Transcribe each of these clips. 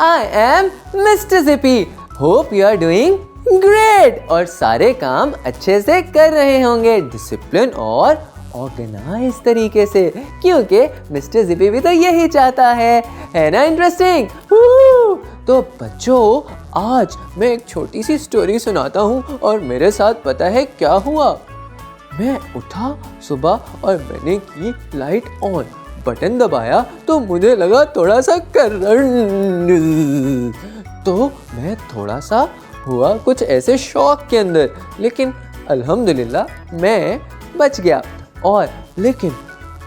I am mister GP. Hope you are doing great और सारे काम अच्छे से कर रहे होंगे, डिसिप्लिन और ऑर्गेनाइज तरीके से, क्योंकि मिस्टर जिपी भी तो यही चाहता है ना इंटरेस्टिंग। तो बच्चों, आज मैं एक छोटी सी स्टोरी सुनाता हूँ और मेरे साथ पता है क्या हुआ। मैं उठा सुबह और मैंने की लाइट ऑन, बटन दबाया तो मुझे लगा थोड़ा सा करंट, तो मैं थोड़ा सा हुआ कुछ ऐसे शॉक के अंदर, लेकिन अल्हम्दुलिल्लाह मैं बच गया। और लेकिन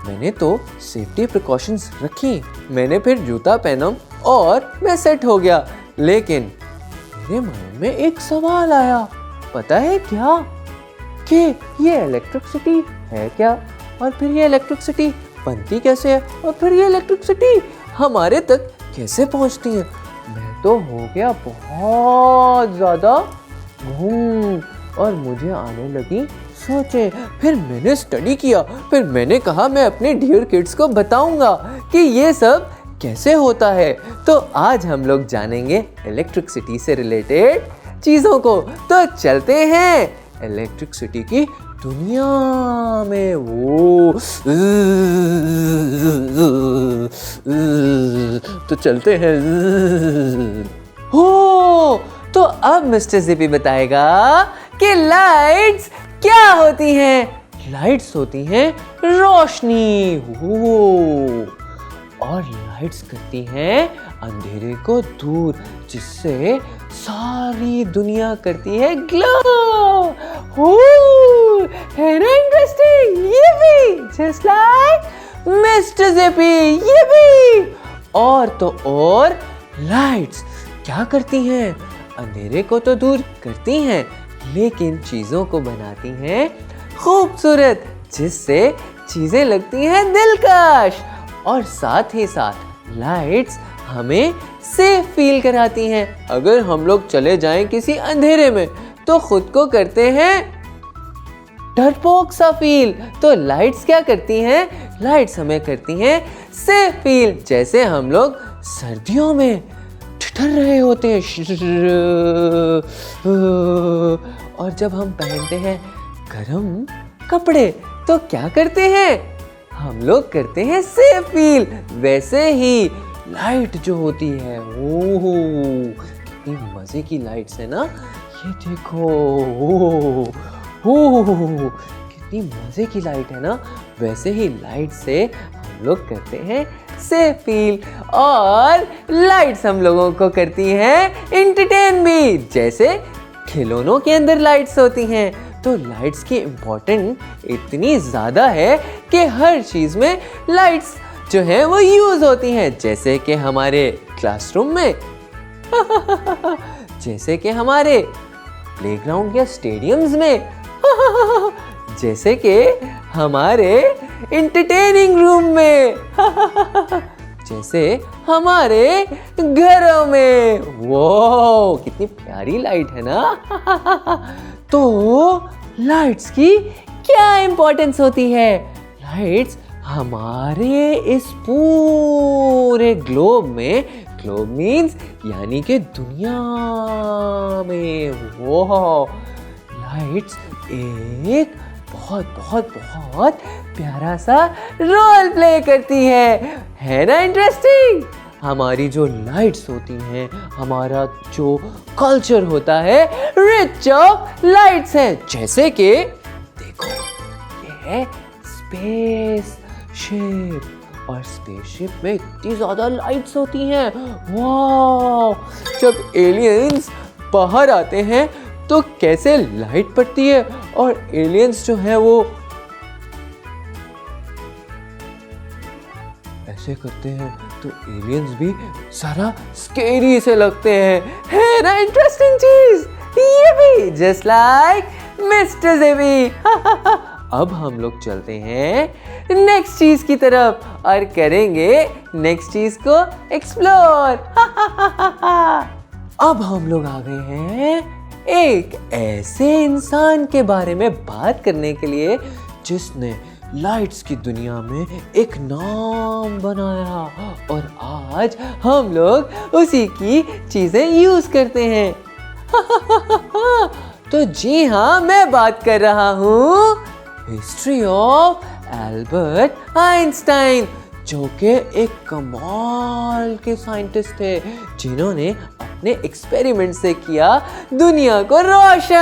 मैंने तो सेफ्टी प्रिकॉशंस रखी, मैंने फिर जूता पहना और मैं सेट हो गया। लेकिन मेरे मन में एक सवाल आया, पता है क्या, कि ये इलेक्ट्रिसिटी है क्या, और फिर ये इलेक्ट्रिसिटी बनती कैसे है, और फिर ये इलेक्ट्रिसिटी हमारे तक कैसे पहुंचती है। मैं तो हो गया बहुत ज़्यादा घूम और मुझे आने लगी सोचे। फिर मैंने स्टडी किया, फिर मैंने कहा मैं अपने डियर किड्स को बताऊंगा कि ये सब कैसे होता है। तो आज हम लोग जानेंगे इलेक्ट्रिसिटी से रिलेटेड चीज़ों को। तो चलते हैं इलेक्ट्रिसिटी की दुनिया में। तो चलते हैं। हो तो अब मिस्टर जिपी बताएगा कि लाइट्स क्या होती हैं। लाइट्स होती हैं रोशनी, और लाइट्स करती हैं अंधेरे को दूर, जिससे सारी दुनिया करती है ग्लो। है ना इंटरेस्टिंग, ये भी जस्ट लाइक मिस्टर जिपी, ये भी। और तो और लाइट्स क्या करती हैं, अंधेरे को तो दूर करती हैं, लेकिन चीज़ों को बनाती हैं खूबसूरत, जिससे चीज़ें लगती हैं दिलकश। और साथ ही साथ लाइट्स हमें सेफ फील कराती हैं। अगर हम लोग चले जाएं किसी अंधेरे में तो खुद को करते हैं डरपोक सा फील। तो लाइट्स क्या करती हैं, लाइट्स हमें करती हैं सेफ फील। जैसे हम लोग सर्दियों में ठिठुर रहे होते हैं, और जब हम पहनते हैं गर्म कपड़े तो क्या करते हैं, हम लोग करते हैं सेफ फील। वैसे ही लाइट जो होती है, ओह कितनी मजे की लाइट्स है ना, ये देखो, ओह कितनी मजे की लाइट है ना। वैसे ही लाइट से हम लोग करते हैं सेफ फील, और लाइट्स हम लोगों को करती हैं एंटरटेन भी। जैसे खिलौनों के अंदर लाइट्स होती हैं, तो लाइट्स की इम्पोर्टेंट इतनी ज़्यादा है कि हर चीज़ में लाइट्स जो हैं वो यूज़ होती हैं। जैसे कि हमारे क्लासरूम में जैसे कि हमारे प्लेग्राउंड या स्टेडियम्स में जैसे कि हमारे एंटरटेनिंग रूम में जैसे हमारे घरों में। वो कितनी प्यारी लाइट है ना। तो लाइट्स की क्या इम्पोर्टेंस होती है, लाइट्स हमारे इस पूरे ग्लोब में, ग्लोब मीन्स यानी कि दुनिया में, वो लाइट्स एक बहुत बहुत बहुत प्यारा सा रोल प्ले करती है ना इंटरेस्टिंग। हमारी जो लाइट्स होती हैं, हमारा जो कल्चर होता है रिच ऑफ लाइट्स है। जैसे कि देखो, ये है स्पेस शिप, और स्पेसशिप में इतनी ज़्यादा लाइट्स होती हैं। वाह, जब एलियंस बाहर आते हैं तो कैसे लाइट पड़ती है, और एलियंस जो है वो ऐसे करते हैं तो एलियंस भी सारा स्केरी से लगते हैं। है ना इंटरेस्टिंग चीज, ये भी जस्ट लाइक मिस्टर जिपी। अब हम लोग चलते हैं नेक्स्ट चीज की तरफ और करेंगे नेक्स्ट चीज को एक्सप्लोर। अब हम लोग आ गए हैं एक ऐसे इंसान के बारे में बात करने के लिए जिसने लाइट्स की दुनिया में एक नाम बनाया और आज हम लोग उसी की चीजें यूज करते हैं। तो जी हाँ, मैं बात कर रहा हूँ हिस्ट्री ऑफ एल्बर्ट आइंस्टाइन, जो कि एक कमाल के साइंटिस्ट थे जिन्होंने अपने एक्सपेरिमेंट से किया दुनिया को रोशन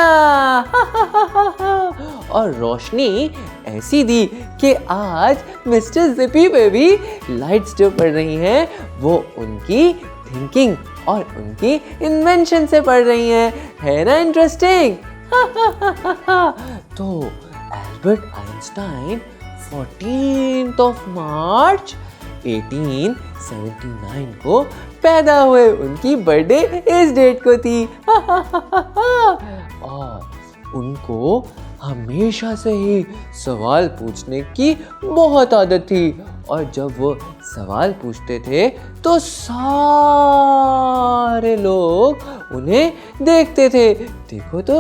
और रोशनी ऐसी दी कि आज मिस्टर जिपी पे भी लाइट्स जो पड़ रही हैं वो उनकी थिंकिंग और उनकी इन्वेंशन से पड़ रही हैं। है ना इंटरेस्टिंग? तो Albert Einstein 14th of March 1879 को पैदा हुए। उनकी बर्थडे इस डेट को थी। और उनको हमेशा से ही सवाल पूछने की बहुत आदत थी और जब वो सवाल पूछते थे तो सारे लोग उन्हें देखते थे। देखो तो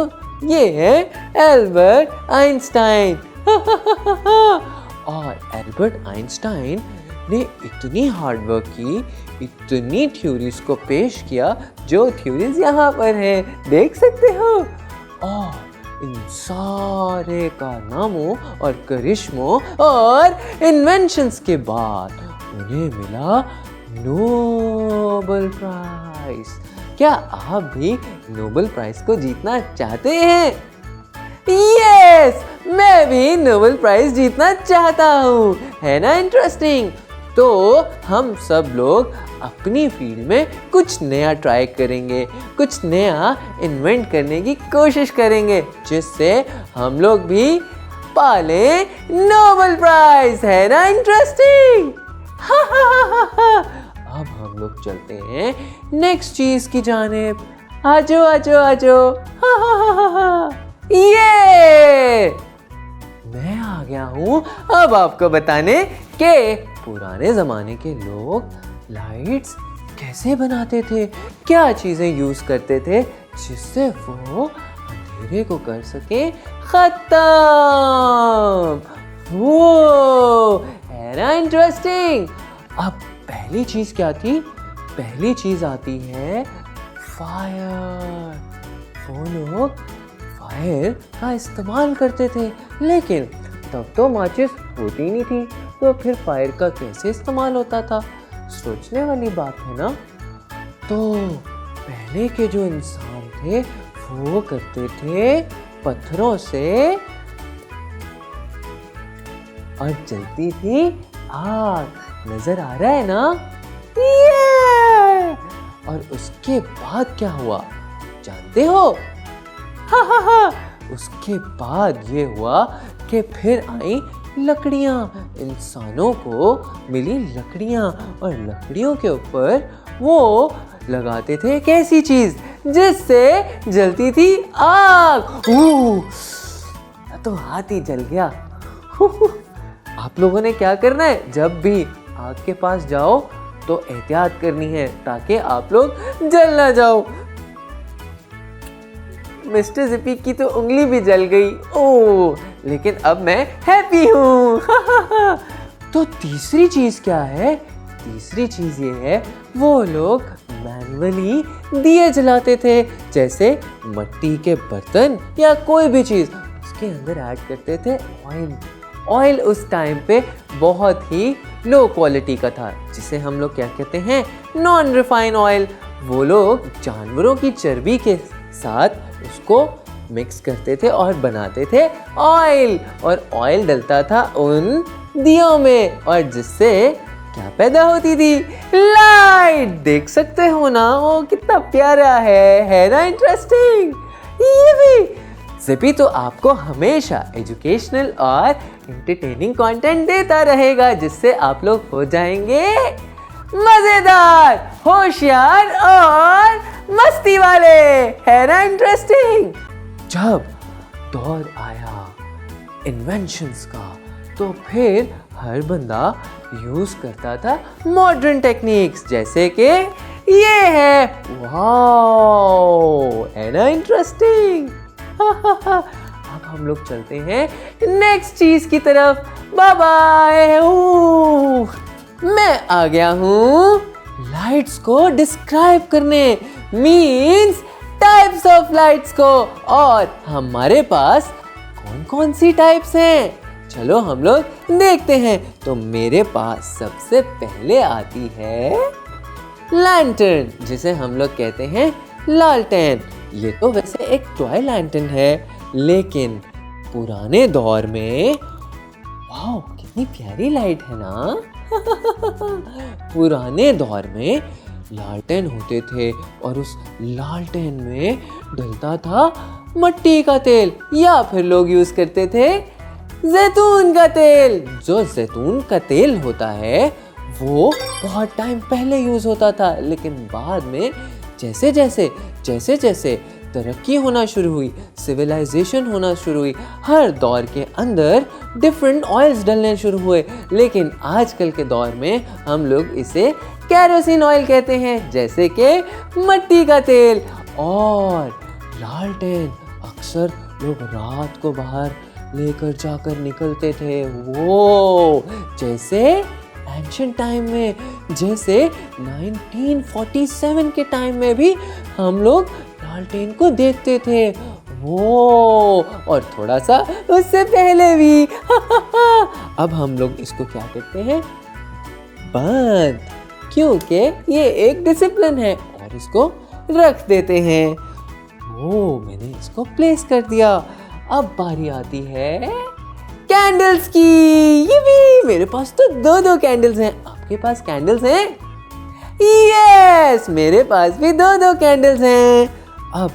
ये है एल्बर्ट आइंस्टाइन। और एल्बर्ट आइंस्टाइन ने इतनी हार्ड वर्क की, इतनी थ्योरीज को पेश किया, जो थ्योरीज यहाँ पर हैं, देख सकते हो। और इन सारे कारनामों और करिश्मों और इन्वेंशंस के बाद उन्हें मिला नोबेल प्राइज। क्या आप भी नोबेल प्राइज को जीतना चाहते हैं? यस, मैं भी नोबेल प्राइज जीतना चाहता हूँ। है ना इंटरेस्टिंग? तो हम सब लोग अपनी फील्ड में कुछ नया ट्राई करेंगे, कुछ नया इन्वेंट करने की कोशिश करेंगे, जिससे हम लोग भी पालें नोबेल प्राइज। है ना इंटरेस्टिंग? अब हम लोग चलते हैं नेक्स्ट चीज की जानिब। आजो आजो आजो। ये मैं आ गया हूँ अब आपको बताने के पुराने जमाने के लोग लाइट्स कैसे बनाते थे, क्या चीजें यूज करते थे जिससे वो अंधेरे को कर सके खत्म। वो है ना इंटरेस्टिंग? अब पहली चीज क्या थी? पहली चीज आती है फायर। वो लोग फायर का इस्तेमाल करते थे, लेकिन तब तो माचिस होती नहीं थी, तो फिर फायर का कैसे इस्तेमाल होता था? सोचने वाली बात है ना। तो पहले के जो इंसान थे वो करते थे पत्थरों से, और जलती थी आग। नजर आ रहा है ना? और उसके बाद क्या हुआ जानते हो? उसके बाद ये हुआ कि फिर आई लकड़ियाँ। इंसानों को मिली लकड़ियाँ और लकड़ियों के ऊपर वो लगाते थे एक ऐसी चीज जिससे जलती थी आग। तो हाथ ही जल गया। आप लोगों ने क्या करना है? जब भी आग के पास जाओ तो एहतियात करनी है ताकि आप लोग जल ना जाओ। मिस्टर जिपी की तो उंगली भी जल गई। ओह, लेकिन अब मैं हैप्पी हूँ। तो तीसरी चीज क्या है? तीसरी चीज ये है वो लोग मैनुअली दिए जलाते थे। जैसे मिट्टी के बर्तन या कोई भी चीज, उसके अंदर ऐड करते थे ऑयल। ऑयल उस टाइम पे बहुत ही लो क्वालिटी का था, जिसे हम लोग क्या कहते हैं? Non refine oil. वो लोग जानवरों की चर्बी के साथ उसको मिक्स करते थे और बनाते थे ऑयल, और ऑयल डलता था उन दियों में, और जिससे क्या पैदा होती थी? लाइट। देख सकते हो ना, वो कितना प्यारा है ना इंटरेस्टिंग? ये भी जिपी तो आपको हमेशा एजुकेशनल और एंटरटेनिंग कंटेंट देता रहेगा, जिससे आप लोग हो जाएंगे मजेदार, होशियार और मस्ती वाले। है ना इंटरेस्टिंग? जब दौर आया इन्वेंशंस का, तो फिर हर बंदा यूज करता था मॉडर्न टेक्निक्स, जैसे कि ये है। वाओ, है ना इंटरेस्टिंग? अब हम लोग चलते हैं नेक्स्ट चीज की तरफ। Bye bye. मैं आ गया हूँ लाइट्स को डिस्क्राइब करने, मीन्स टाइप्स ऑफ लाइट्स को। और हमारे पास कौन कौन सी टाइप्स हैं, चलो हम लोग देखते हैं। तो मेरे पास सबसे पहले आती है लैंटर्न, जिसे हम लोग कहते हैं लालटेन। ये तो वैसे एक टॉय लैंटर्न है, लेकिन पुराने दौर में, वाह कितनी प्यारी लाइट है ना। पुराने दौर में लालटेन होते थे और उस लालटेन में डलता था मट्टी का तेल, या फिर लोग यूज करते थे जैतून का तेल। जो जैतून का तेल होता है वो बहुत टाइम पहले यूज होता था, लेकिन बाद में जैसे जैसे तरक्की होना शुरू हुई, सिविलाइजेशन होना शुरू हुई, हर दौर के अंदर डिफरेंट ऑयल्स डलने शुरू हुए। लेकिन आजकल के दौर में हम लोग इसे केरोसिन ऑयल कहते हैं, जैसे कि मट्टी का तेल। और लालटेन अक्सर लोग रात को बाहर लेकर जाकर निकलते थे, वो जैसे एंशिएंट टाइम में, जैसे 1947 के टाइम में भी हम लोग लालटेन को देखते थे, वो और थोड़ा सा उससे पहले भी। अब हम लोग इसको क्या कहते हैं, बंद, क्योंकि ये एक डिसिप्लिन है, और इसको रख देते हैं। ओ मैंने इसको प्लेस कर दिया। अब बारी आती है कैंडल्स की। ये भी मेरे पास तो दो कैंडल्स हैं। आपके पास कैंडल्स हैं? यस, मेरे पास भी दो कैंडल्स हैं। अब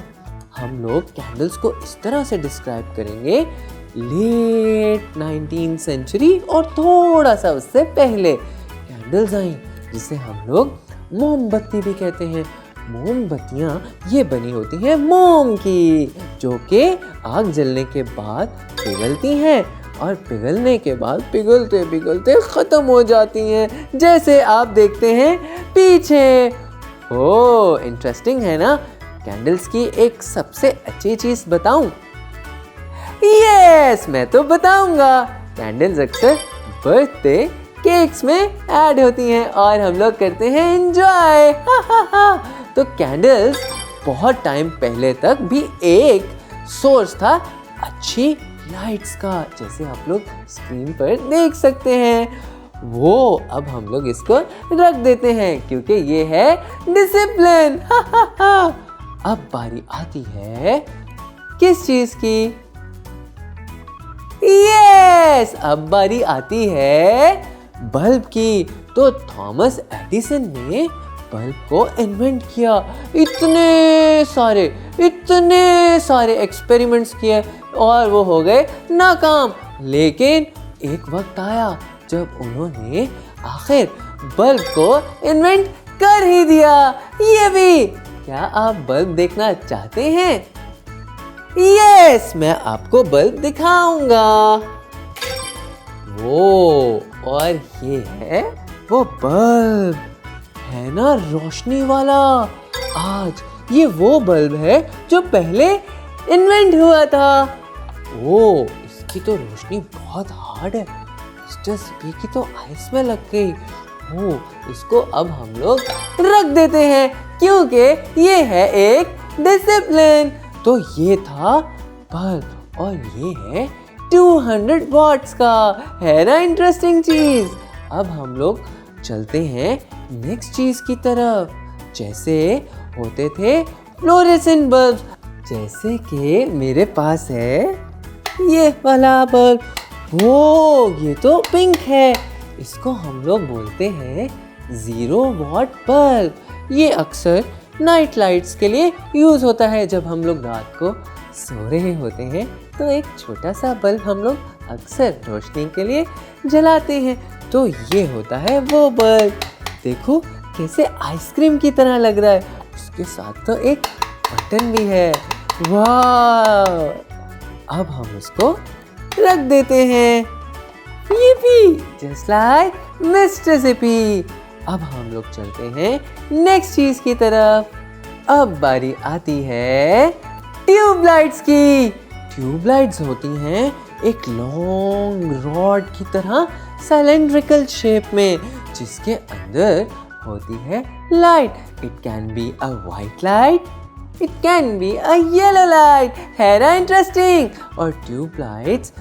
हम लोग कैंडल्स को इस तरह से डिस्क्राइब करेंगे, लेट 19th सेंचुरी और थोड़ा सा उससे पहले कैंडल्स आई, जिसे हम लोग मोमबत्ती भी कहते हैं। मोमबत्तियाँ ये बनी होती हैं मोम की, जो कि आग जलने के बाद पिघलती हैं, और पिघलने के बाद पिघलते पिघलते ख़त्म हो जाती हैं, जैसे आप देखते हैं पीछे। ओह इंटरेस्टिंग है ना। कैंडल्स की एक सबसे अच्छी चीज़ बताऊं? यस, मैं तो बताऊंगा। कैंडल्स अक्सर बर्थडे केक्स में ऐड होती हैं और हम लोग करते हैं एंजॉय। तो कैंडल्स बहुत टाइम पहले तक भी एक सोर्स था अच्छी लाइट्स का, जैसे आप लोग स्क्रीन पर देख सकते हैं। वो अब हम लोग इसको रख देते हैं क्योंकि ये है डिसिप्लिन। अब बारी आती है किस चीज की? यस, अब बारी आती है बल्ब की। तो थॉमस एडिसन ने बल्ब को इन्वेंट किया। इतने सारे एक्सपेरिमेंट्स किए और वो हो गए नाकाम। लेकिन एक वक्त आया जब उन्होंने आखिर बल्ब को इन्वेंट कर ही दिया। ये भी, क्या आप बल्ब देखना चाहते हैं? यस, मैं आपको बल्ब दिखाऊंगा। वो, और ये है वो बल्ब, है ना रोशनी वाला। आज ये वो बल्ब है जो पहले इन्वेंट हुआ था। ओ, इसकी तो रोशनी बहुत हार्ड है। मिस्टर सीपी की तो आइस में लग गई। ओ, इसको अब हम लोग रख देते हैं क्योंकि ये है एक डिसिप्लिन। तो ये था बल्ब और ये है 200 वॉट्स का, है ना इंटरेस्टिंग चीज। अब हम लोग चलते हैं नेक्स्ट चीज की तरफ, जैसे होते थे फ्लोरेसेंट बल्ब, जैसे कि मेरे पास है ये वाला बल्ब। वो ये तो पिंक है, इसको हम लोग बोलते हैं 0 वॉट बल्ब। ये अक्सर नाइट लाइट्स के लिए यूज होता है। जब हम लोग रात को सो रहे होते हैं तो एक छोटा सा बल्ब हम लोग अक्सर रोशनी के लिए जलाते हैं। तो ये होता है वो बल्ब। देखो कैसे आइसक्रीम की तरह लग रहा है, उसके साथ तो एक बटन भी है। वाह, अब हम उसको रख देते हैं। ये भी जस्ट लाइक मिस्टर सीपी। अब हम लोग चलते हैं नेक्स्ट चीज की तरफ। अब बारी आती है ट्यूबलाइट्स की। ट्यूबलाइट्स होती हैं एक लॉन्ग रॉड की तरह सिलेंड्रिकल शेप में, जिसके अंदर होती है light. It can be a white light, it can be a yellow light. है ना इंटरेस्टिंग? और ट्यूबलाइट्स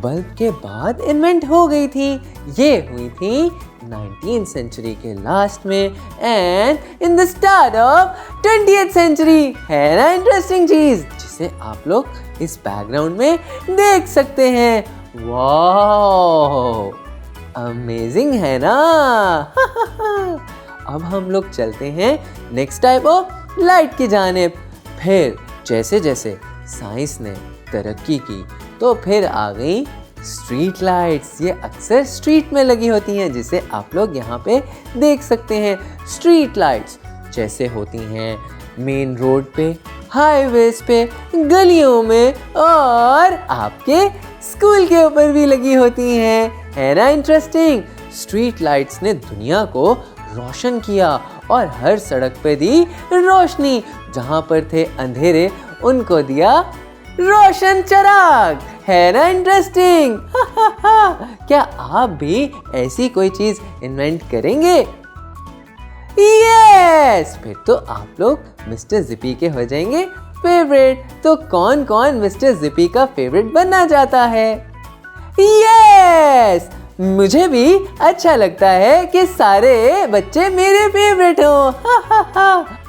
बल्ब के बाद इन्वेंट हो गई थी। ये हुई थी 19th सेंचुरी के लास्ट में and in the start of 20th century. है ना इंटरेस्टिंग चीज, जिसे आप लोग इस बैकग्राउंड में देख सकते हैं। वाह, अमेजिंग है ना? अब हम लोग चलते हैं नेक्स्ट टाइप ऑफ लाइट की जानिब। फिर जैसे जैसे साइंस ने तरक्की की तो फिर आ गई स्ट्रीट लाइट्स। ये अक्सर स्ट्रीट में लगी होती हैं, जिसे आप लोग यहाँ पे देख सकते हैं। स्ट्रीट लाइट्स जैसे होती हैं मेन रोड पे, हाईवेज पे, गलियों में और आपके स्कूल के ऊपर भी लगी होती हैं। है ना इंटरेस्टिंग? स्ट्रीट लाइट्स ने दुनिया को रोशन किया और हर सड़क पे दी रोशनी। जहाँ पर थे अंधेरे उनको दिया रोशन चिराग। है ना इंटरेस्टिंग? क्या आप भी ऐसी कोई चीज इन्वेंट करेंगे? यस! फिर तो आप लोग मिस्टर जिपी के हो जाएंगे फेवरेट। तो कौन कौन मिस्टर जिपी का फेवरेट बनना चाहता है? यस! मुझे भी अच्छा लगता है कि सारे बच्चे मेरे फेवरेट हो।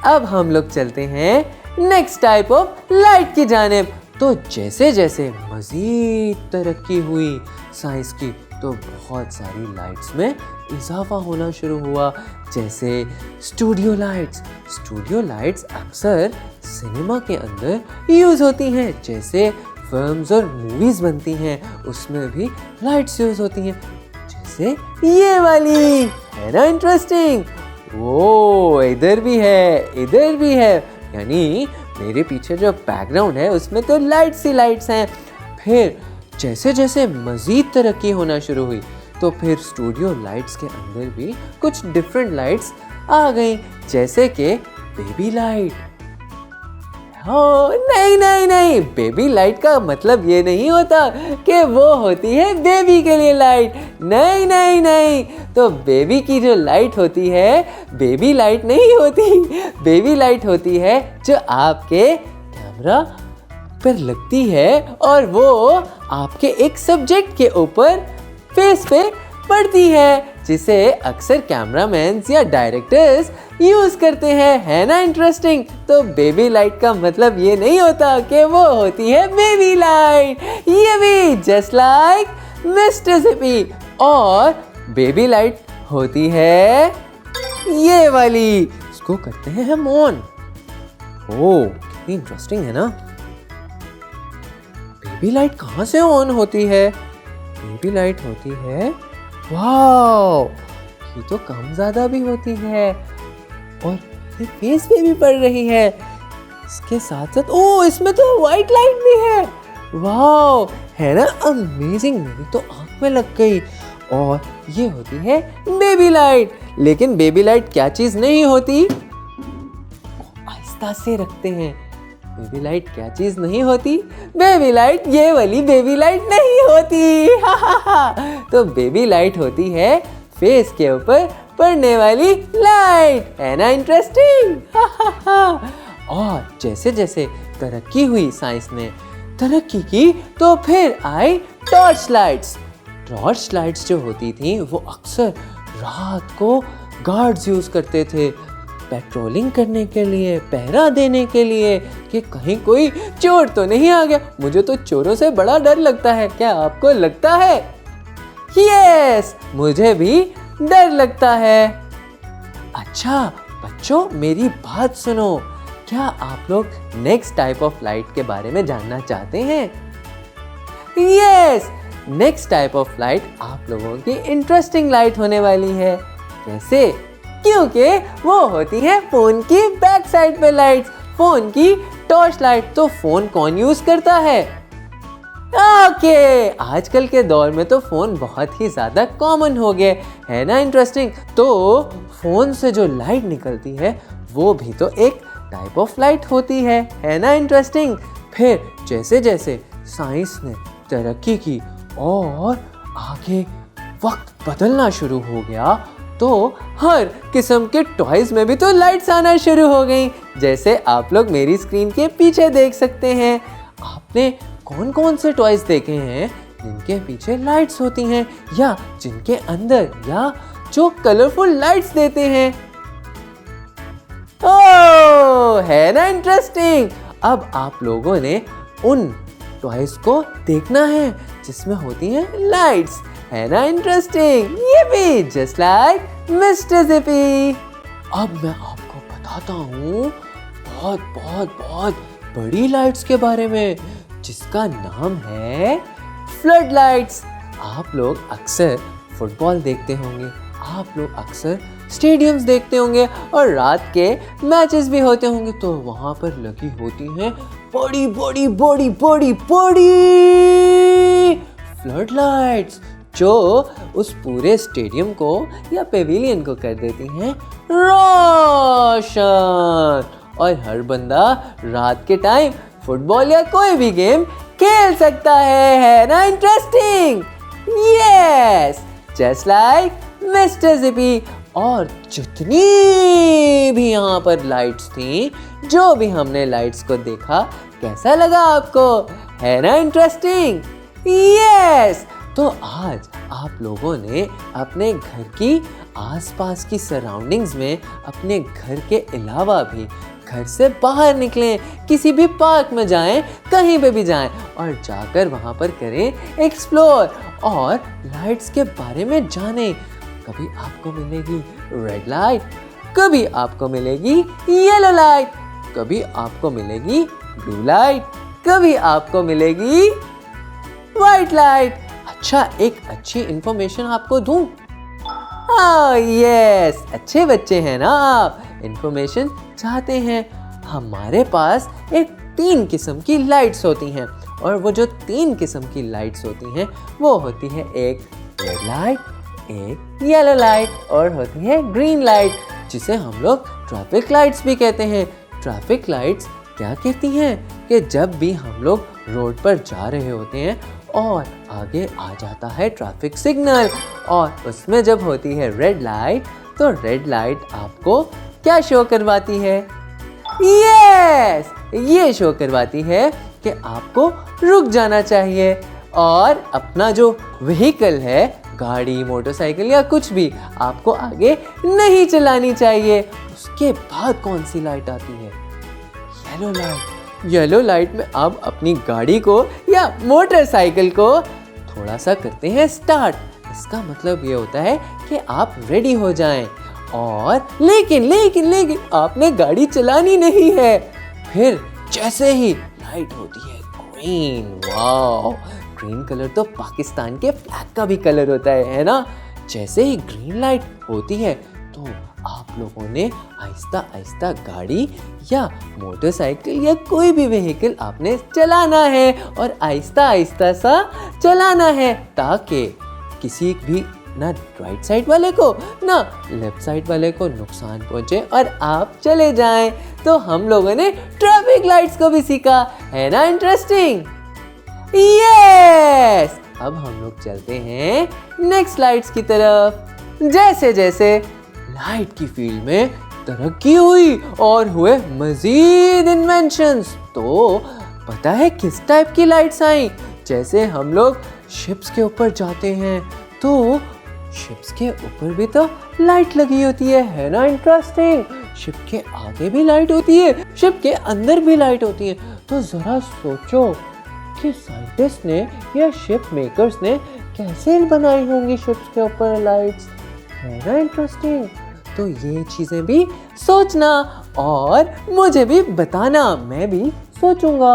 अब हम लोग चलते हैं नेक्स्ट टाइप ऑफ लाइट की जानिब। तो जैसे जैसे मज़ीद तरक्की हुई साइंस की तो बहुत सारी लाइट्स में इजाफा होना शुरू हुआ, जैसे स्टूडियो लाइट्स। स्टूडियो लाइट्स अक्सर सिनेमा के अंदर यूज़ होती हैं, जैसे फिल्म्स और मूवीज़ बनती हैं उसमें भी लाइट्स यूज़ होती हैं, जैसे ये वाली। है ना इंटरेस्टिंग? वो इधर भी है, इधर भी है, यानी मेरे पीछे जो बैकग्राउंड है उसमें तो लाइट्स ही लाइट्स हैं। फिर जैसे जैसे मज़ीद तरक्की होना शुरू हुई तो फिर स्टूडियो लाइट्स के अंदर भी कुछ डिफरेंट लाइट्स आ गई, जैसे कि बेबी लाइट। नहीं नहीं नहीं, बेबी लाइट का मतलब ये नहीं होता कि वो होती है बेबी के लिए लाइट। नहीं नहीं नहीं, तो बेबी की जो लाइट होती है बेबी लाइट नहीं होती। बेबी लाइट होती है जो आपके कैमरा पर लगती है और वो आपके एक सब्जेक्ट के ऊपर फेस पे पड़ती है, जिसे अक्सर कैमरामैन या डायरेक्टर्स यूज करते हैं। है ना इंटरेस्टिंग? तो बेबी लाइट का मतलब ये नहीं होता कि वो होती है बेबी लाइट। ये भी जस्ट लाइक मिस्टर जिपी। और बेबी लाइट होती है ये वाली, इसको करते हैं हम ऑन। ओह, कितनी इंटरेस्टिंग है ना? बेबी लाइट कहाँ से ऑन होती है? बेबी लाइट होती है, वाओ, ये तो कम ज्यादा भी होती है और ये फेस पे भी पड़ रही है। इसके साथ साथ ओ, इसमें तो वाइट लाइट भी है। वाओ, है ना अमेजिंग? मेरी तो आंख में लग गई। और ये होती है बेबी लाइट। लेकिन बेबी लाइट क्या चीज नहीं होती? आहिस्ता से रखते हैं। बेबी लाइट क्या चीज नहीं होती? बेबी लाइट ये वाली बेबी लाइट नहीं होती। तो बेबी लाइट होती है फेस के ऊपर पड़ने वाली लाइट। है ना इंटरेस्टिंग? और जैसे जैसे तरक्की हुई, साइंस ने तरक्की की, तो फिर आई टॉर्च लाइट्स। टॉर्च लाइट्स जो होती थी वो अक्सर रात को गार्ड्स यूज करते थे पेट्रोलिंग करने के लिए, पहरा देने के लिए कि कहीं कोई चोर तो नहीं आ गया। मुझे तो चोरों से बड़ा डर लगता है। क्या आपको लगता है? यस, मुझे भी डर लगता है। अच्छा बच्चों, मेरी बात सुनो। क्या आप लोग नेक्स्ट टाइप ऑफ लाइट के बारे में जानना चाहते हैं? Yes, next type of light आप लोगों की इंटरेस्टिंग लाइट होने वाली है। कैसे? क्योंकि वो होती है फोन की बैक साइड पे लाइट्स। फोन की टॉर्च लाइट। तो फोन कौन यूज करता है? ओके, आजकल के दौर में तो फोन बहुत ही ज्यादा कॉमन हो गए। है ना इंटरेस्टिंग? तो फोन से जो लाइट निकलती है वो भी तो एक टाइप ऑफ लाइट होती है। है ना इंटरेस्टिंग? फिर जैसे जैसे साइंस ने तरक्की की और आगे वक्त बदलना शुरू हो गया, तो हर किस्म के टॉयज में भी तो लाइट्स आना शुरू हो गई, जैसे आप लोग मेरी स्क्रीन के पीछे देख सकते हैं। आपने कौन कौन से टॉयज देखे हैं जिनके पीछे लाइट्स होती हैं या जिनके अंदर या जो कलरफुल लाइट्स देते हैं? ओह, है ना इंटरेस्टिंग। अब आप लोगों ने उन टॉयज को देखना है जिसमें होती हैं लाइट्स, है ना इंटरेस्टिंग? ये भी जस्ट लाइक मिस्टर जिपी। अब मैं आपको बताता हूँ बहुत बहुत बहुत बड़ी लाइट्स के बारे में, जिसका नाम है फ्लड लाइट्स। आप लोग अक्सर फुटबॉल देखते होंगे, आप लोग अक्सर स्टेडियम्स देखते होंगे और रात के मैचेस भी होते होंगे, तो वहाँ पर लगी होती हैं बड़ी बड़ी बड़ी बड़ी बड़ी फ्लड लाइट्स, जो उस पूरे स्टेडियम को या पेविलियन को कर देती हैं रोशन, और हर बंदा रात के टाइम फुटबॉल या कोई भी गेम खेल सकता है ना interesting? Yes, just like mister zippy. और जितनी भी यहाँ पर लाइट्स थी, जो भी हमने लाइट्स को देखा, कैसा लगा आपको? है ना इंटरेस्टिंग? यस। तो आज आप लोगों ने अपने घर की आसपास की सराउंडिंग्स में, अपने घर के अलावा भी घर से बाहर निकलें, किसी भी पार्क में जाएं, कहीं पे भी जाएं और जाकर वहाँ पर करें एक्सप्लोर और लाइट्स के बारे में जानें। कभी आपको मिलेगी रेड लाइट, कभी आपको मिलेगी येलो लाइट, कभी आपको मिलेगी ब्लू लाइट, कभी आपको मिलेगी व्हाइट लाइट। अच्छा, एक अच्छी इंफॉर्मेशन आपको दूं? हाँ, यस, अच्छे बच्चे हैं ना आप, इंफॉर्मेशन चाहते हैं। हमारे पास एक 3 किस्म की लाइट्स होती हैं, और वो जो 3 किस्म की लाइट्स होती हैं वो होती है एक रेड लाइट, एक येलो लाइट और होती है ग्रीन लाइट, जिसे हम लोग ट्रैफिक लाइट्स भी कहते हैं। ट्रैफिक लाइट्स क्या कहती हैं कि जब भी हम लोग रोड पर जा रहे होते हैं और आगे आ जाता है ट्रैफिक सिग्नल, और उसमें जब होती है रेड लाइट, तो रेड लाइट आपको क्या शो करवाती है? यस, ये शो करवाती है कि आपको रुक जाना चाहिए और अपना जो व्हीकल है, गाड़ी, मोटरसाइकिल या कुछ भी, आपको आगे नहीं चलानी चाहिए। उसके बाद कौन सी लाइट आती है? Yellow light. येलो लाइट में आप अपनी गाड़ी को या मोटरसाइकिल को थोड़ा सा करते हैं स्टार्ट। इसका मतलब ये होता है कि आप रेडी हो जाएं, और लेकिन आपने गाड़ी चलानी नहीं है। फिर जैसे ही लाइट होती है ग्रीन, वाओ, ग्रीन कलर तो पाकिस्तान के फ्लैग का भी कलर होता है ना? जैसे ही ग्रीन लाइट होती है तो आप लोगों ने आहिस्ता आहिस्ता गाड़ी या मोटरसाइकिल या कोई भी व्हीकल आपने चलाना है, और आहिस्ता आहिस्ता सा चलाना है, ताकि किसी भी ना राइट साइड वाले को ना लेफ्ट साइड वाले को नुकसान पहुंचे और आप चले जाएं। तो हम लोगों ने ट्रैफिक लाइट्स को भी सीखा, है ना इंटरेस्टिंग? यस। अब हम लोग चलते हैं नेक्स्ट लाइट्स की तरफ। जैसे जैसे लाइट की फील्ड में तरक्की हुई और हुए मजीद इन्वेंशंस, तो पता है किस टाइप की लाइट्स आई? जैसे हम लोग शिप्स के ऊपर जाते हैं तो शिप्स के ऊपर भी तो लाइट लगी होती है ना इंटरेस्टिंग? शिप के आगे भी लाइट होती है, शिप के अंदर भी लाइट होती है। तो जरा सोचो कि साइंटिस्ट ने या शिप मेकर्स ने कैसे बनाई होंगी शिप्स के ऊपर लाइट्स, है ना इंटरेस्टिंग? तो ये चीजें भी सोचना और मुझे भी बताना, मैं भी सोचूंगा।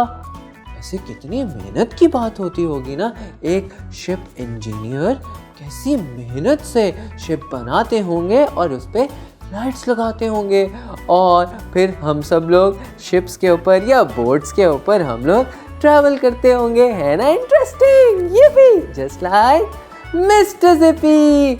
ऐसे कितनी मेहनत की बात होती होगी ना, एक शिप इंजीनियर कैसी मेहनत से शिप बनाते होंगे और उस पे लाइट्स लगाते होंगे, और फिर हम सब लोग शिप्स के ऊपर या बोट्स के ऊपर हम लोग ट्रैवल करते होंगे, है ना इंटरेस्टिंग? ये भी जस्ट लाइक मिस्टर जिपी।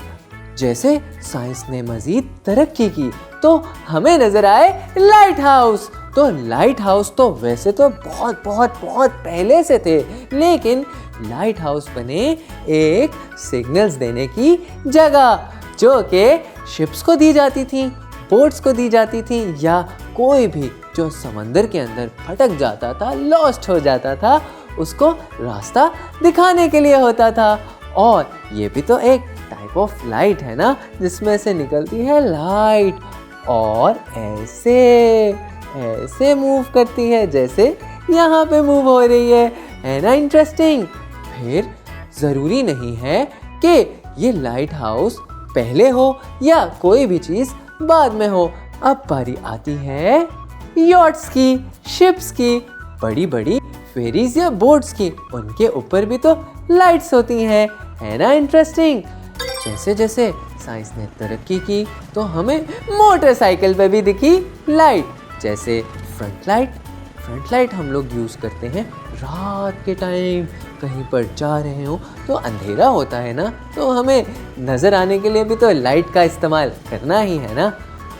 जैसे साइंस ने मजीद तरक्की की तो हमें नजर आए लाइट हाउस, तो लाइट हाउस तो वैसे तो बहुत बहुत बहुत पहले से थे, लेकिन लाइट हाउस बने एक सिग्नल्स देने की जगह, जो कि शिप्स को दी जाती थी, बोट्स को दी जाती थी, या कोई भी जो समंदर के अंदर भटक जाता था, लॉस्ट हो जाता था, उसको रास्ता दिखाने के लिए होता था। और ये भी तो एक टाइप ऑफ लाइट है ना, जिसमें से निकलती है लाइट और ऐसे ऐसे मूव करती है, जैसे यहाँ पे मूव हो रही है ना इंटरेस्टिंग। फिर ज़रूरी नहीं है कि ये लाइट हाउस पहले हो या कोई भी चीज़ बाद में हो। अब बारी आती है यॉट्स की, शिप्स की, बड़ी बड़ी फेरीज या बोट्स की। उनके ऊपर भी तो लाइट्स होती हैं, है ना इंटरेस्टिंग। जैसे जैसे साइंस ने तरक्की की तो हमें मोटरसाइकिल पे भी दिखी लाइट, जैसे फ्रंट लाइट हम लोग यूज़ करते हैं रात के टाइम, कहीं पर जा रहे हो तो अंधेरा होता है ना, तो हमें नज़र आने के लिए भी तो लाइट का इस्तेमाल करना ही है ना।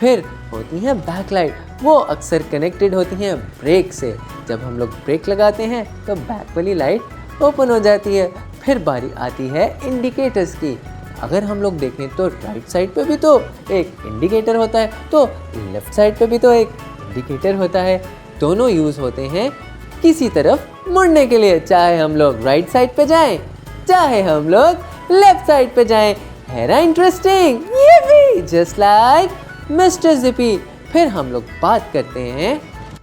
फिर होती हैं बैक लाइट, वो अक्सर कनेक्टेड होती हैं ब्रेक से। जब हम लोग ब्रेक लगाते हैं तो बैक वाली लाइट ओपन हो जाती है। फिर बारी आती है इंडिकेटर्स की। अगर हम लोग देखें तो राइट साइड पे भी तो एक इंडिकेटर होता है, तो लेफ्ट साइड पे भी तो एक इंडिकेटर होता है। दोनों यूज़ होते हैं किसी तरफ मुड़ने के लिए, चाहे हम लोग राइट साइड पे जाएं, चाहे हम लोग लेफ्ट साइड पे जाएं। है ना इंटरेस्टिंग, ये भी जस्ट लाइक मिस्टर जिपी। फिर हम लोग बात करते हैं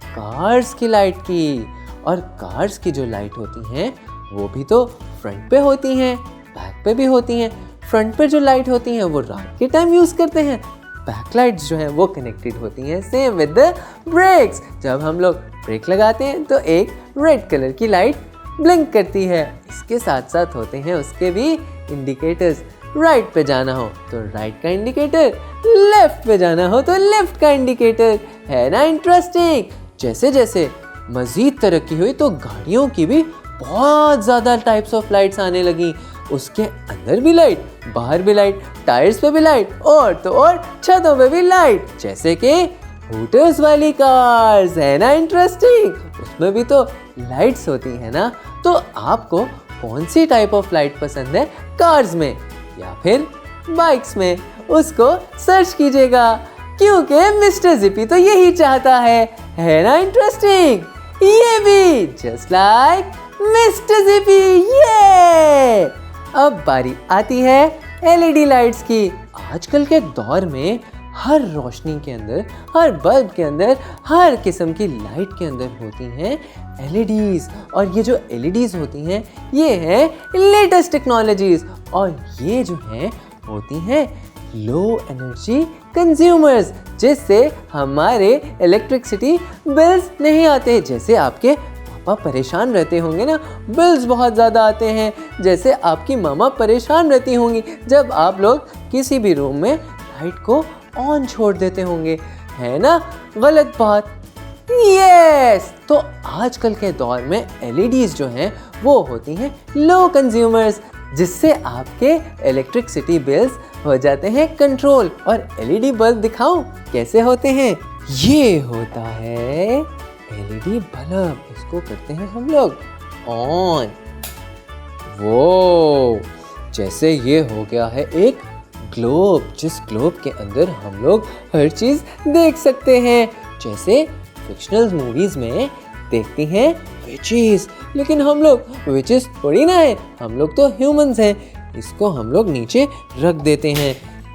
कार्स की लाइट की, और कार्स की जो लाइट होती हैं वो भी तो फ्रंट पे होती हैं, बैक पे भी होती हैं। फ्रंट पे जो लाइट होती हैं वो रात के टाइम यूज़ करते हैं, बैक लाइट्स जो हैं वो कनेक्टेड होती हैं सेम विद द ब्रेक्स। जब हम लोग ब्रेक लगाते हैं तो एक रेड कलर की लाइट ब्लिंक करती है। इसके साथ साथ होते हैं उसके भी इंडिकेटर्स। राइट पे जाना हो तो राइट का इंडिकेटर, लेफ्ट पे जाना हो तो लेफ्ट का इंडिकेटर। है ना इंटरेस्टिंग। जैसे जैसे मज़ीद तरक्की हुई तो गाड़ियों की भी बहुत ज़्यादा टाइप्स ऑफ लाइट्स आने लगी। उसके अंदर भी लाइट, बाहर भी लाइट, टायर्स पे भी लाइट, और तो और छतों पे भी लाइट, जैसे कि हूटर्स वाली कार्स। है ना इंटरेस्टिंग, उसमें भी तो लाइट्स होती है ना। तो आपको कौन सी टाइप ऑफ लाइट पसंद है कार्स में या फिर बाइक्स में, उसको सर्च कीजिएगा, क्योंकि मिस्टर जिपी तो यही चाहता है ना इंटरेस्टिंग। ये भी जस्ट लाइक मिस्टर जिपी। ये अब बारी आती है एलईडी लाइट्स की। आजकल के दौर में हर रोशनी के अंदर, हर बल्ब के अंदर, हर किस्म की लाइट के अंदर होती हैं एलईडीज़। और ये जो एलईडीज़ होती हैं ये हैं लेटेस्ट टेक्नोलॉजीज़, और ये जो हैं होती हैं लो एनर्जी कंज्यूमर्स, जिससे हमारे इलेक्ट्रिसिटी बिल्स नहीं आते। जैसे आपके पापा परेशान रहते होंगे ना, बिल्स बहुत ज़्यादा आते हैं, जैसे आपकी मामा परेशान रहती होंगी जब आप लोग किसी भी रूम में लाइट को ऑन छोड़ देते होंगे। है ना गलत बात? यस। तो आजकल के दौर में एलईडीज़ जो हैं वो होती हैं लो कंज्यूमर्स, जिससे आपके इलेक्ट्रिसिटी बिल्स हो जाते हैं कंट्रोल। और एलईडी बल्ब दिखाऊं कैसे होते हैं? ये होता है एलईडी बल्ब, इसको करते हैं हम लोग ऑन। वो जैसे ये हो गया है एक ग्लोब, जिस ग्लोब के अंदर हम लोग हर चीज़ देख सकते हैं। जैसे फिक्शनल मूवीज़ में देखती हैं विचेस, लेकिन हम लोग विचेस थोड़ी ना है, हम लोग तो ह्यूमंस हैं। इसको हम लोग नीचे रख देते हैं,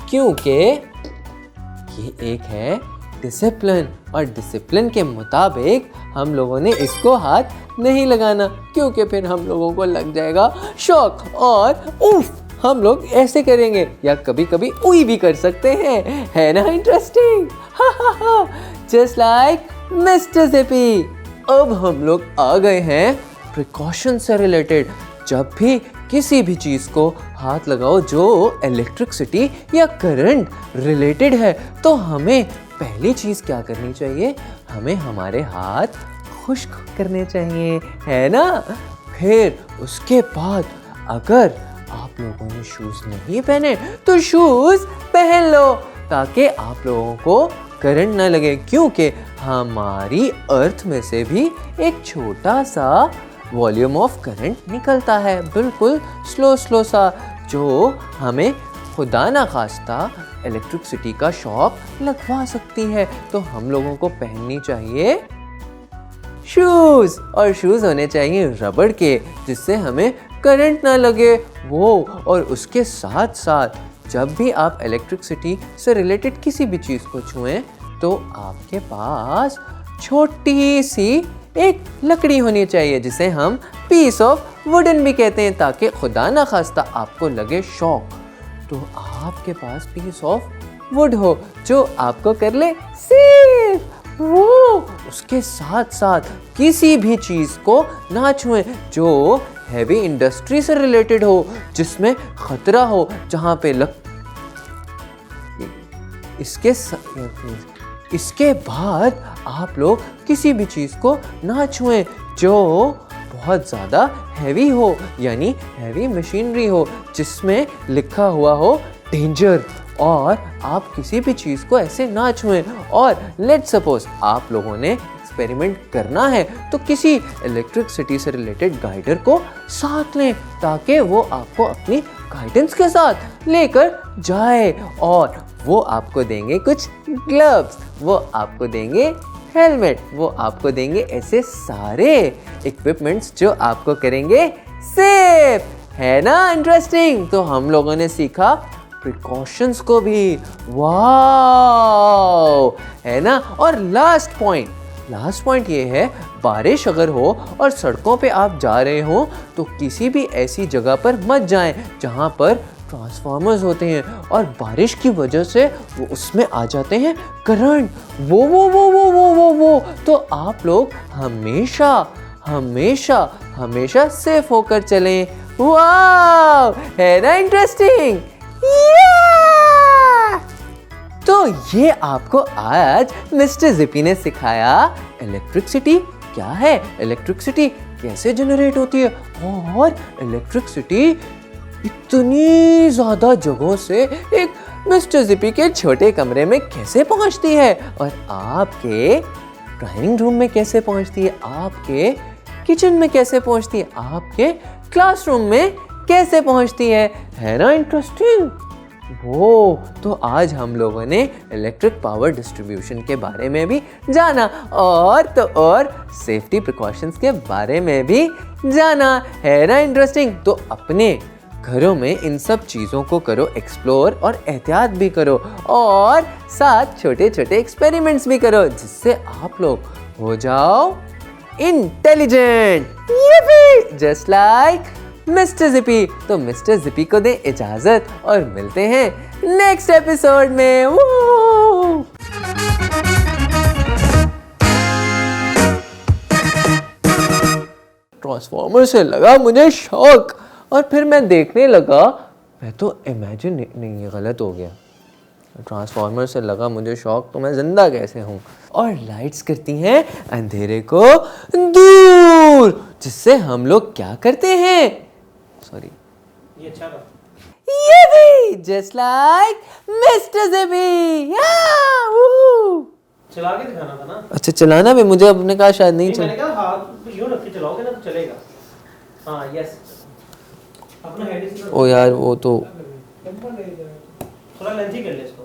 क्योंकि ये एक है डिसिप्लिन, और डिसिप्लिन के मुताबिक हम लोगों ने इसको हाथ नहीं लगाना, क्योंकि फिर हम लोगों को लग जाएगा शॉक और उफ, हम लोग ऐसे करेंगे या कभी कभी उई भी कर सकते हैं। है ना interesting? Just like mister zippy. अब हम लोग आ गए हैं प्रिकॉशन से रिलेटेड। जब भी किसी भी चीज़ को हाथ लगाओ जो इलेक्ट्रिसिटी या करंट रिलेटेड है, तो हमें पहली चीज़ क्या करनी चाहिए? हमें हमारे हाथ खुश्क करने चाहिए, है ना? फिर उसके बाद अगर आप लोगों ने शूज़ नहीं पहने तो शूज़ पहन लो, ताकि आप लोगों को करंट ना लगे, क्योंकि हमारी अर्थ में से भी एक छोटा सा वॉल्यूम ऑफ करंट निकलता है, बिल्कुल स्लो सा, जो हमें खुदा ना खास्ता इलेक्ट्रिसिटी का शॉक लगवा सकती है। तो हम लोगों को पहननी चाहिए शूज, और शूज होने चाहिए रबड़ के, जिससे हमें करंट ना लगे वो। और उसके साथ साथ जब भी आप इलेक्ट्रिसिटी से रिलेटेड किसी भी चीज़ को छुएं तो आपके पास छोटी सी एक लकड़ी होनी चाहिए, जिसे हम पीस ऑफ वुडन भी कहते हैं, ताकि खुदा ना खास्ता आपको लगे शॉक तो आपके पास पीस ऑफ वुड हो जो आपको कर ले सेफ। वो उसके साथ साथ किसी भी चीज़ को ना छुएं जो हैवी इंडस्ट्री से रिलेटेड हो, जिसमें खतरा हो, जहाँ पे इसके बाद आप लोग किसी भी चीज़ को ना छुएं जो बहुत ज़्यादा हैवी हो, यानी हैवी मशीनरी हो, जिसमें लिखा हुआ हो डेंजर, और आप किसी भी चीज़ को ऐसे ना छुएं। और लेट्स सपोज आप लोगों ने एक्सपेरिमेंट करना है तो किसी इलेक्ट्रिसिटी से रिलेटेड गाइडर को साथ लें, ताकि वो आपको अपनी गाइडेंस के साथ लेकर जाए, और वो आपको देंगे कुछ ग्लव्स, वो आपको देंगे हेलमेट, वो आपको देंगे ऐसे सारे इक्विपमेंट्स जो आपको करेंगे सेफ। है ना इंटरेस्टिंग? तो हम लोगों ने सीखा प्रिकॉशंस को भी, वाओ, है ना। और लास्ट पॉइंट ये है, बारिश अगर हो और सड़कों पे आप जा रहे हो तो किसी भी ऐसी जगह पर मत जाएं जहां पर ट्रांसफार्मर्स होते हैं और बारिश की वजह से वो उसमें आ जाते हैं करंट, वो तो आप लोग हमेशा सेफ होकर चलें। वाओ, है ना इंटरेस्टिंग? तो ये आपको आज मिस्टर जिपी ने सिखाया इलेक्ट्रिसिटी क्या है, इलेक्ट्रिसिटी कैसे जनरेट होती है, और इलेक्ट्रिसिटी इतनी ज़्यादा जगहों से एक मिस्टर जिपी के छोटे कमरे में कैसे पहुंचती है, और आपके डाइनिंग रूम में कैसे पहुंचती है, आपके किचन में कैसे पहुंचती है, आपके क्लासरूम में कैसे पहुंचती है ना इंटरेस्टिंग? वो तो आज हम लोगों ने इलेक्ट्रिक पावर डिस्ट्रीब्यूशन के बारे में भी जाना, और सेफ्टी प्रिकॉशंस के बारे में भी जाना, है ना इंटरेस्टिंग? तो अपने घरों में इन सब चीज़ों को करो एक्सप्लोर, और एहतियात भी करो, और साथ छोटे छोटे एक्सपेरिमेंट्स भी करो, जिससे आप लोग हो जाओ intelligent, just like mister zippy. तो मिस्टर जिपी को दे इजाजत, और मिलते हैं नेक्स्ट एपिसोड में। ट्रांसफॉर्मर से लगा मुझे शॉक, और फिर मैं देखने लगा, मैं तो इमेजिन नहीं, ये गलत हो गया। ट्रांसफॉर्मर से लगा मुझे शॉक, तो मैं जिंदा कैसे हूँ? और लाइट्स करती हैं अंधेरे को दूर, जिससे हम लोग क्या करते हैं? सॉरी, ये अच्छा था। ये भी जस्ट लाइक मिस्टर जिपी। चला के दिखाना था ना। अच्छा, चलाना भी मुझे अपने कहा शायद नहीं मैंने कहा हाथ यूं रख के चलाओगे ना तो चलेगा। हाँ, यस, अपना हेड से। ओ यार, वो तो थोड़ा लेंथी कर ले इसको।